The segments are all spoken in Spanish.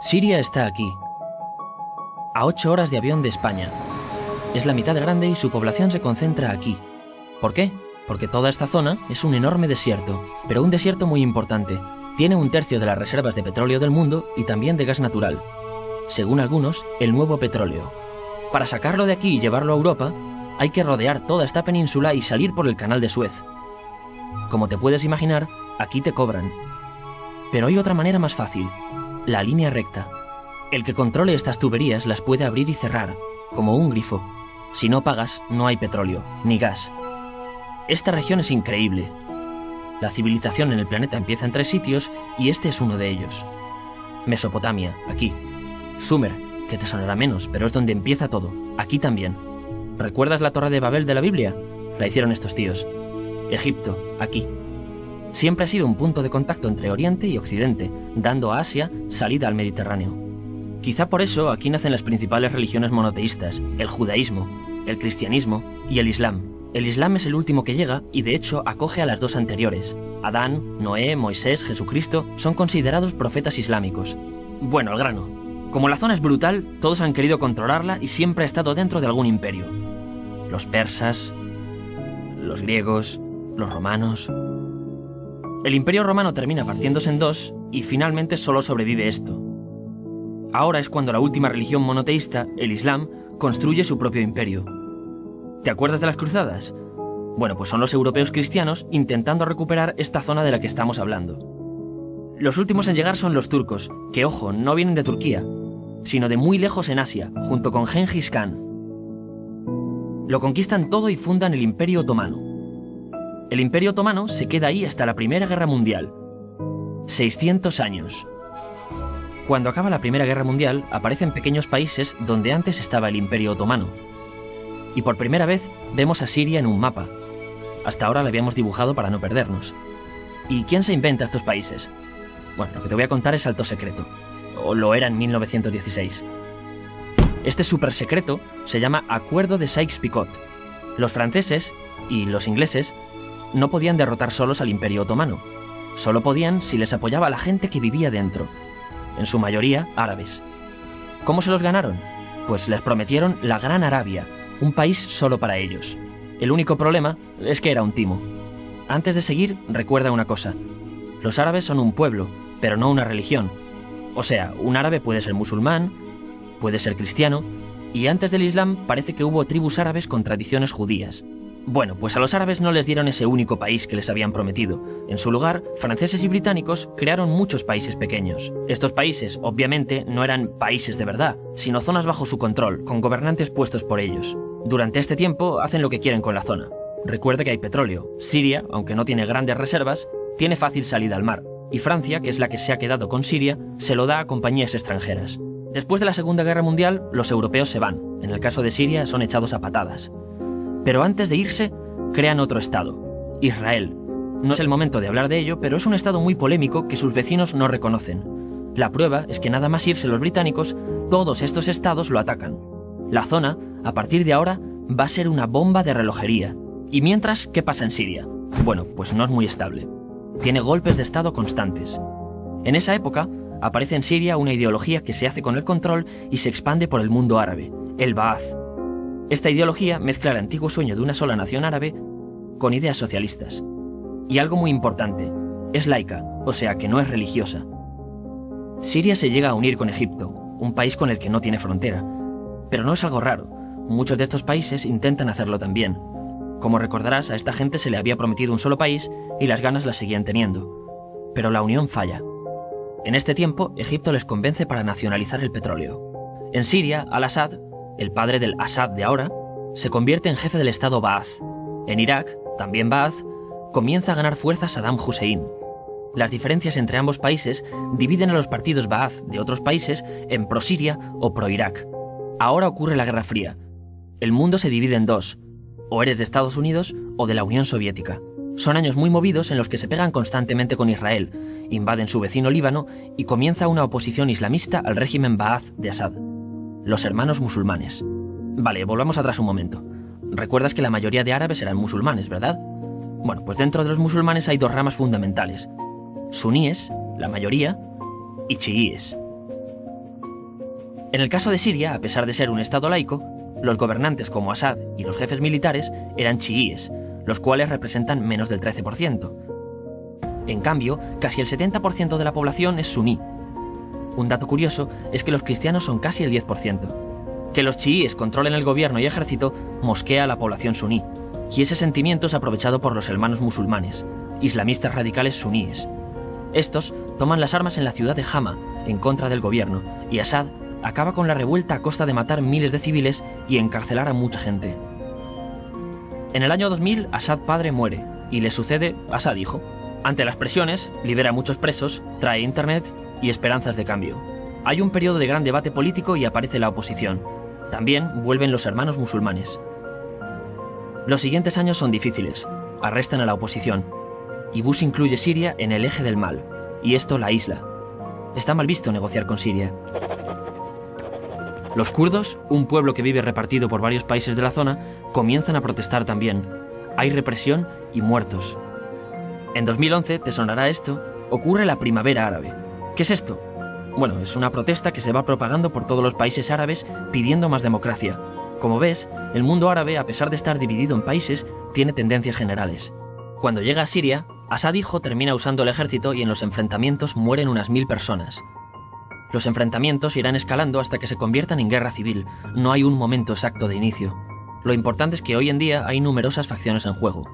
Siria está aquí, a 8 horas de avión de España. Es la mitad de grande y su población se concentra aquí. ¿Por qué? Porque toda esta zona es un enorme desierto, pero un desierto muy importante. Tiene 1/3 de las reservas de petróleo del mundo y también de gas natural. Según algunos, el nuevo petróleo. Para sacarlo de aquí y llevarlo a Europa, hay que rodear toda esta península y salir por el canal de Suez. Como te puedes imaginar, aquí te cobran. Pero hay otra manera más fácil, la línea recta. El que controle estas tuberías las puede abrir y cerrar, como un grifo. Si no pagas, no hay petróleo, ni gas. Esta región es increíble. La civilización en el planeta empieza en 3 sitios y este es uno de ellos. Mesopotamia, aquí. Sumer, que te sonará menos, pero es donde empieza todo, aquí también. ¿Recuerdas la Torre de Babel de la Biblia? La hicieron estos tíos. Egipto, aquí. Siempre ha sido un punto de contacto entre Oriente y Occidente, dando a Asia salida al Mediterráneo. Quizá por eso aquí nacen las principales religiones monoteístas, el judaísmo, el cristianismo y el islam. El islam es el último que llega y de hecho acoge a las 2 anteriores. Adán, Noé, Moisés, Jesucristo son considerados profetas islámicos. Bueno, al grano. Como la zona es brutal, todos han querido controlarla y siempre ha estado dentro de algún imperio. Los persas, los griegos, los romanos. El imperio romano termina partiéndose en 2 y finalmente solo sobrevive esto. Ahora es cuando la última religión monoteísta, el Islam, construye su propio imperio. ¿Te acuerdas de las cruzadas? Bueno, pues son los europeos cristianos intentando recuperar esta zona de la que estamos hablando. Los últimos en llegar son los turcos, que ojo, no vienen de Turquía, sino de muy lejos en Asia, junto con Gengis Khan. Lo conquistan todo y fundan el Imperio Otomano. El Imperio Otomano se queda ahí hasta la Primera Guerra Mundial. 600 años. Cuando acaba la Primera Guerra Mundial, aparecen pequeños países donde antes estaba el Imperio Otomano. Y por primera vez vemos a Siria en un mapa. Hasta ahora la habíamos dibujado para no perdernos. ¿Y quién se inventa estos países? Bueno, lo que te voy a contar es alto secreto. O lo era en 1916. Este súper secreto se llama Acuerdo de Sykes-Picot. Los franceses y los ingleses no podían derrotar solos al Imperio Otomano. Solo podían si les apoyaba la gente que vivía dentro. En su mayoría, árabes. ¿Cómo se los ganaron? Pues les prometieron la Gran Arabia, un país solo para ellos. El único problema es que era un timo. Antes de seguir, recuerda una cosa. Los árabes son un pueblo, pero no una religión. O sea, un árabe puede ser musulmán, puede ser cristiano, y antes del Islam parece que hubo tribus árabes con tradiciones judías. Bueno, pues a los árabes no les dieron ese único país que les habían prometido. En su lugar, franceses y británicos crearon muchos países pequeños. Estos países, obviamente, no eran países de verdad, sino zonas bajo su control, con gobernantes puestos por ellos. Durante este tiempo hacen lo que quieren con la zona. Recuerda que hay petróleo. Siria, aunque no tiene grandes reservas, tiene fácil salida al mar. Y Francia, que es la que se ha quedado con Siria, se lo da a compañías extranjeras. Después de la Segunda Guerra Mundial, los europeos se van. En el caso de Siria, son echados a patadas. Pero antes de irse, crean otro estado, Israel. No es el momento de hablar de ello, pero es un estado muy polémico que sus vecinos no reconocen. La prueba es que nada más irse los británicos, todos estos estados lo atacan. La zona, a partir de ahora, va a ser una bomba de relojería. Y mientras, ¿qué pasa en Siria? Bueno, pues no es muy estable. Tiene golpes de estado constantes. En esa época, aparece en Siria una ideología que se hace con el control y se expande por el mundo árabe, el Ba'ath. Esta ideología mezcla el antiguo sueño de una sola nación árabe con ideas socialistas. Y algo muy importante, es laica, o sea que no es religiosa. Siria se llega a unir con Egipto, un país con el que no tiene frontera. Pero no es algo raro, muchos de estos países intentan hacerlo también. Como recordarás, a esta gente se le había prometido un solo país y las ganas las seguían teniendo. Pero la unión falla. En este tiempo, Egipto les convence para nacionalizar el petróleo. En Siria, Al-Assad, el padre del Assad de ahora, se convierte en jefe del estado Ba'ath. En Irak, también Ba'ath, comienza a ganar fuerza Saddam Hussein. Las diferencias entre ambos países dividen a los partidos Ba'ath de otros países en pro-Siria o pro-Irak. Ahora ocurre la Guerra Fría. El mundo se divide en 2, o eres de Estados Unidos o de la Unión Soviética. Son años muy movidos en los que se pegan constantemente con Israel, invaden su vecino Líbano y comienza una oposición islamista al régimen Ba'ath de Assad. Los hermanos musulmanes. Vale, volvamos atrás un momento. Recuerdas que la mayoría de árabes eran musulmanes, ¿verdad? Bueno, pues dentro de los musulmanes hay 2 ramas fundamentales. Suníes, la mayoría, y chiíes. En el caso de Siria, a pesar de ser un estado laico, los gobernantes como Assad y los jefes militares eran chiíes, los cuales representan menos del 13%. En cambio, casi el 70% de la población es suní. Un dato curioso es que los cristianos son casi el 10%. Que los chiíes controlen el gobierno y ejército mosquea a la población suní, y ese sentimiento es aprovechado por los hermanos musulmanes, islamistas radicales suníes. Estos toman las armas en la ciudad de Hama, en contra del gobierno, y Assad acaba con la revuelta a costa de matar miles de civiles y encarcelar a mucha gente. En el año 2000, Assad padre muere, y le sucede Assad hijo. Ante las presiones, libera a muchos presos, trae internet y esperanzas de cambio. Hay un periodo de gran debate político y aparece la oposición. También vuelven los hermanos musulmanes. Los siguientes años son difíciles. Arrestan a la oposición. Y Bush incluye Siria en el eje del mal, y esto la aísla. Está mal visto negociar con Siria. Los kurdos, un pueblo que vive repartido por varios países de la zona, comienzan a protestar también. Hay represión y muertos. En 2011, te sonará esto, ocurre la Primavera Árabe. ¿Qué es esto? Bueno, es una protesta que se va propagando por todos los países árabes pidiendo más democracia. Como ves, el mundo árabe, a pesar de estar dividido en países, tiene tendencias generales. Cuando llega a Siria, Assad hijo termina usando el ejército y en los enfrentamientos mueren unas 1000 personas. Los enfrentamientos irán escalando hasta que se conviertan en guerra civil. No hay un momento exacto de inicio. Lo importante es que hoy en día hay numerosas facciones en juego.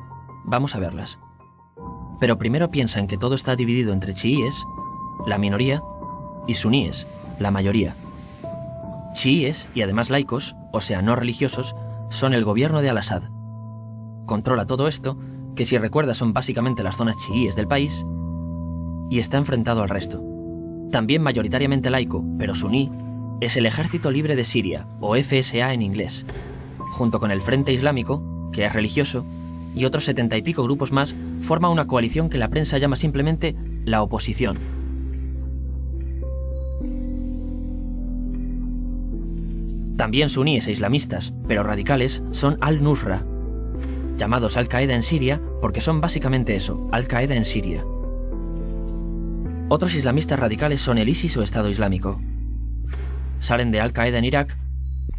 Vamos a verlas. Pero primero piensa en que todo está dividido entre chiíes, la minoría, y suníes, la mayoría. Chiíes, y además laicos, o sea, no religiosos, son el gobierno de Al-Assad. Controla todo esto, que si recuerdas son básicamente las zonas chiíes del país, y está enfrentado al resto. También mayoritariamente laico, pero suní, es el Ejército Libre de Siria, o FSA en inglés, junto con el Frente Islámico, que es religioso, y otros 70 y pico grupos más, forma una coalición que la prensa llama simplemente la oposición. También suníes e islamistas, pero radicales, son Al-Nusra, llamados Al-Qaeda en Siria porque son básicamente eso, Al-Qaeda en Siria. Otros islamistas radicales son el ISIS o Estado Islámico. Salen de Al-Qaeda en Irak,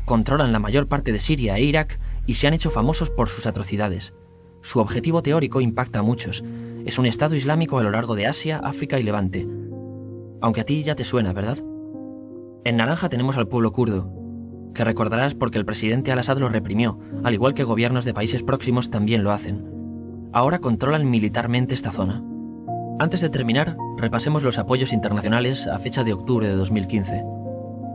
controlan la mayor parte de Siria e Irak y se han hecho famosos por sus atrocidades. Su objetivo teórico impacta a muchos. Es un Estado Islámico a lo largo de Asia, África y Levante. Aunque a ti ya te suena, ¿verdad? En naranja tenemos al pueblo kurdo, que recordarás porque el presidente Al-Assad lo reprimió, al igual que gobiernos de países próximos también lo hacen. Ahora controlan militarmente esta zona. Antes de terminar, repasemos los apoyos internacionales a fecha de octubre de 2015.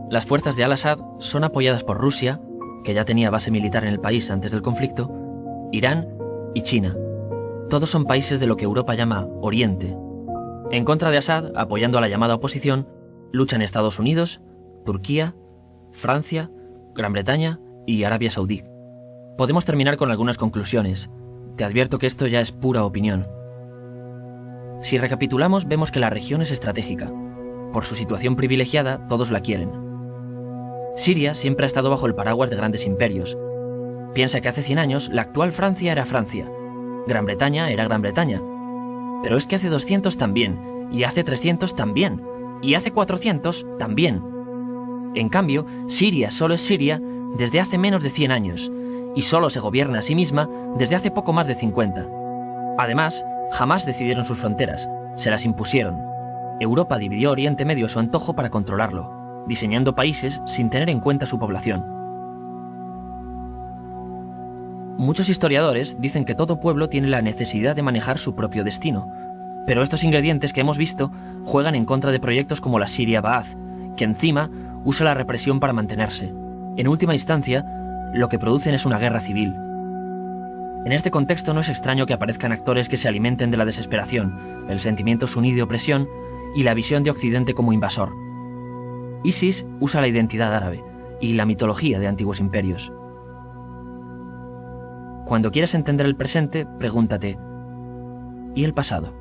Las fuerzas de Al-Assad son apoyadas por Rusia, que ya tenía base militar en el país antes del conflicto, Irán y China. Todos son países de lo que Europa llama Oriente. En contra de Assad, apoyando a la llamada oposición, luchan Estados Unidos, Turquía, Francia, Gran Bretaña y Arabia Saudí. Podemos terminar con algunas conclusiones. Te advierto que esto ya es pura opinión. Si recapitulamos, vemos que la región es estratégica. Por su situación privilegiada, todos la quieren. Siria siempre ha estado bajo el paraguas de grandes imperios. Piensa que hace 100 años la actual Francia era Francia. Gran Bretaña era Gran Bretaña. Pero es que hace 200 también, y hace 300 también, y hace 400 también. En cambio, Siria solo es Siria desde hace menos de 100 años, y solo se gobierna a sí misma desde hace poco más de 50. Además, jamás decidieron sus fronteras, se las impusieron. Europa dividió Oriente Medio a su antojo para controlarlo, diseñando países sin tener en cuenta su población. Muchos historiadores dicen que todo pueblo tiene la necesidad de manejar su propio destino, pero estos ingredientes que hemos visto juegan en contra de proyectos como la Siria Ba'ath, que encima usa la represión para mantenerse. En última instancia, lo que producen es una guerra civil. En este contexto no es extraño que aparezcan actores que se alimenten de la desesperación, el sentimiento suní de opresión y la visión de Occidente como invasor. ISIS usa la identidad árabe y la mitología de antiguos imperios. Cuando quieras entender el presente, pregúntate, ¿y el pasado?